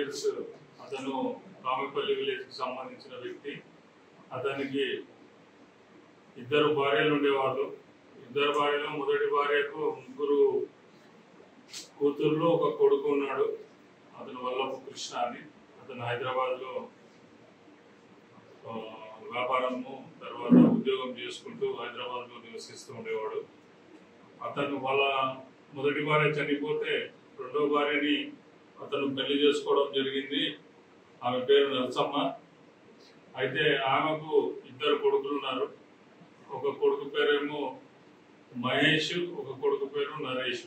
Years అతను కామిపల్లి విలేజ్కి సంబంధించిన వ్యక్తి. అతనికి 2 భార్యలు ఉండేవాళ్ళు. 2 భార్యలు, మొదటి భార్యకు 3 కూతుర్లు, 1 కొడుకు ఉన్నాడు. అతను వల్లపు కృష్ణ అని. అతను హైదరాబాద్లో వ్యాపారము తర్వాత ఉద్యోగం చేసుకుంటూ హైదరాబాద్లో నివసిస్తూ ఉండేవాడు. అతను వాళ్ళ మొదటి భార్య చనిపోతే 2వ భార్యని అతను పెళ్లి చేసుకోవడం జరిగింది. ఆమె పేరు నరసమ్మ. అయితే ఆమెకు 2 కొడుకులు ఉన్నారు. 1 కొడుకు పేరేమో మహేష్, 1 కొడుకు పేరు నరేష్.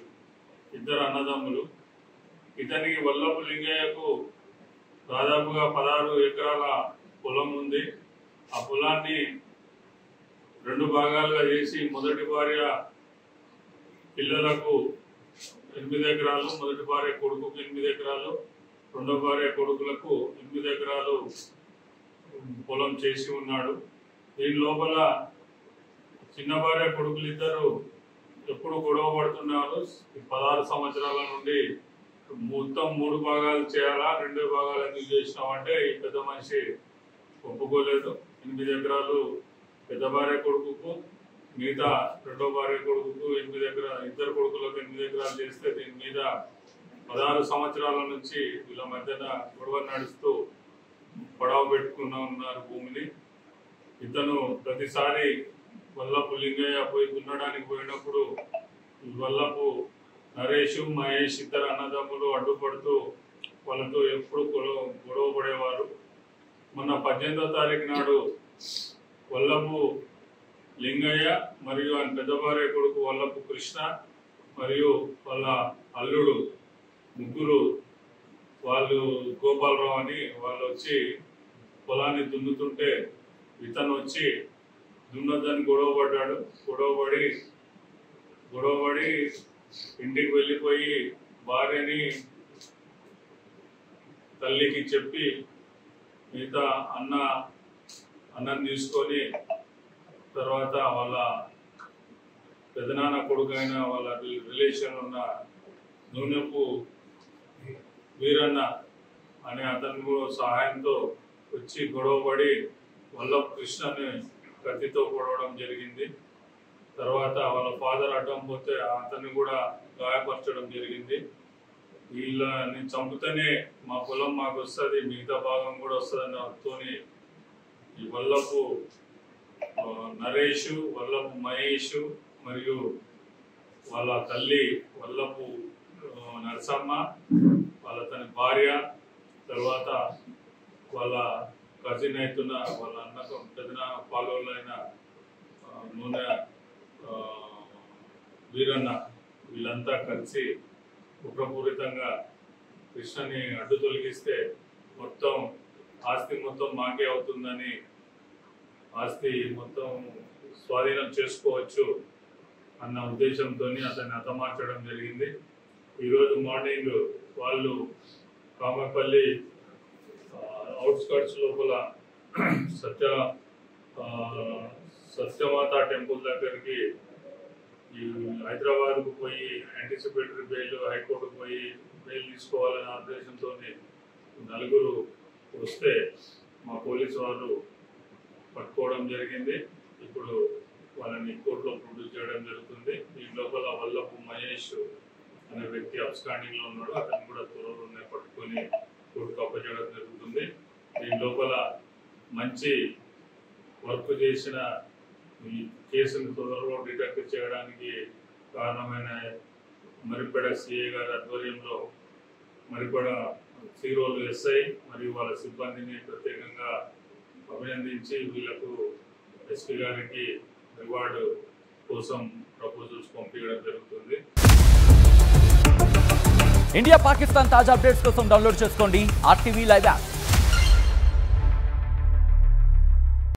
2 అన్నదమ్ములు. ఇతనికి వల్లపు లింగయ్యకు దాదాపుగా 16 ఎకరాల పొలం ఉంది. ఆ పొలాన్ని 2 భాగాలుగా చేసి మొదటి భార్య పిల్లలకు 8 ఎకరాలు, మొదటి భార్య కొడుకుకు 8 ఎకరాలు, 2వ భార్య కొడుకులకు 8 ఎకరాలు పొలం చేసి ఉన్నాడు. దీని లోపల చిన్న భార్య కొడుకులు 2 ఎప్పుడు గొడవ పడుతున్నారు. 16 సంవత్సరాల నుండి మొత్తం 3 భాగాలు చేయాలా, 2 భాగాలు ఎందుకు చేసినామంటే ఈ పెద్ద మనిషి ఒప్పుకోలేదు. 8 ఎకరాలు పెద్ద భార్య కొడుకుకు, మిగతా 2వ భార్య కొడుకుకు 8 ఎకరాలు, 2 కొడుకులకు 8 ఎకరాలు చేస్తే దీని మీద 16 సంవత్సరాల నుంచి వీళ్ళ మధ్యన గొడవ నడుస్తూ గొడవ ఉన్నారు భూమిని. ఇతను ప్రతిసారి వల్లపు లింగయ్య పోయి దున్నడానికి పోయినప్పుడు వల్లపు నరేష్, మహేష్ 2 అన్నదమ్ములు అడ్డుపడుతూ వాళ్ళతో ఎప్పుడు గొడవ పడేవారు. మొన్న 18వ తారీఖు నాడు వల్లపు లింగయ్య మరియు ఆయన పెద్ద భార్య కొడుకు వల్లపు కృష్ణ మరియు వాళ్ళ అల్లుడు 3 వాళ్ళు గోపాలరావు అని వాళ్ళు వచ్చి పొలాన్ని దున్నుతుంటే ఇతను వచ్చి దున్నదని గొడవపడ్డాడు. గొడవపడి ఇంటికి వెళ్ళిపోయి భార్యని తల్లికి చెప్పి మిగతా అన్నం తీసుకొని తర్వాత వాళ్ళ పెదనాన్న కొడుకు అయిన వాళ్ళ రిలేషన్ ఉన్న నూనెపు వీరన్న అనే అతను సహాయంతో వచ్చి గొడవపడి వల్లపు కృష్ణని కత్తితో పొడవడం జరిగింది. తర్వాత వాళ్ళ ఫాదర్ అడ్డం పోతే అతన్ని కూడా గాయపరచడం జరిగింది. వీళ్ళని చంపుతూనే మా పొలం మాకు వస్తుంది, మిగతా భాగం కూడా వస్తుంది అన్న అర్థంతోని ఈ వల్లపు నరేష్, వల్లపు మహేష్ మరియు వాళ్ళ తల్లి వల్లపు నరసమ్మ, వాళ్ళ తన భార్య, తర్వాత వాళ్ళ కజిన్ అవుతున్న వాళ్ళ అన్నకు పెద్దన పాలోళ్ళైన నూనె వీరన్న వీళ్ళంతా కలిసి కుట్రపూరితంగా కృష్ణని అడ్డు తొలగిస్తే మొత్తం ఆస్తి మొత్తం మాకే అవుతుందని, ఆస్తి మొత్తం స్వాధీనం చేసుకోవచ్చు అన్న ఉద్దేశంతో అతన్ని హతమార్చడం జరిగింది. ఈరోజు మార్నింగ్ వాళ్ళు కామపల్లి అవుట్స్కర్ట్స్ లోపల సత్యమాత టెంపుల్ దగ్గరికి ఈ హైదరాబాద్కు పోయి యాంటిసిపేటరీ బెయిల్, హైకోర్టుకు పోయి బెయిల్ తీసుకోవాలనే ఉద్దేశంతో 4 వస్తే మా పోలీసు వారు పట్టుకోవడం జరిగింది. ఇప్పుడు వాళ్ళని కోర్టులో ప్రొడ్యూస్ చేయడం జరుగుతుంది. ఈ లోపల వల్లపు మహేష్ అనే వ్యక్తి అబ్స్కాండింగ్ లో ఉన్నాడు. అతను కూడా త్వరలోనే పట్టుకొని కోర్టుకు అప్పచేయడం జరుగుతుంది. దీని లోపల మంచి వర్క్ చేసిన ఈ కేసును త్వరలో డిటెక్ట్ చేయడానికి కారణమైన మరిపెడ సిఐ గారి ఆధ్వర్యంలో మరిపెడ సీరోలు ఎస్ఐ మరియు వాళ్ళ సిబ్బందిని ప్రత్యేకంగా అభినందించి వీళ్లకు ఎస్పీ గారికి రివార్డు కోసం ప్రపోజల్స్ పంపించడం జరుగుతుంది. ఇండియా పాకిస్తాన్ తాజా అప్డేట్స్ కోసం డౌన్లోడ్ చేసుకోండి RTV లైవ్ యాప్.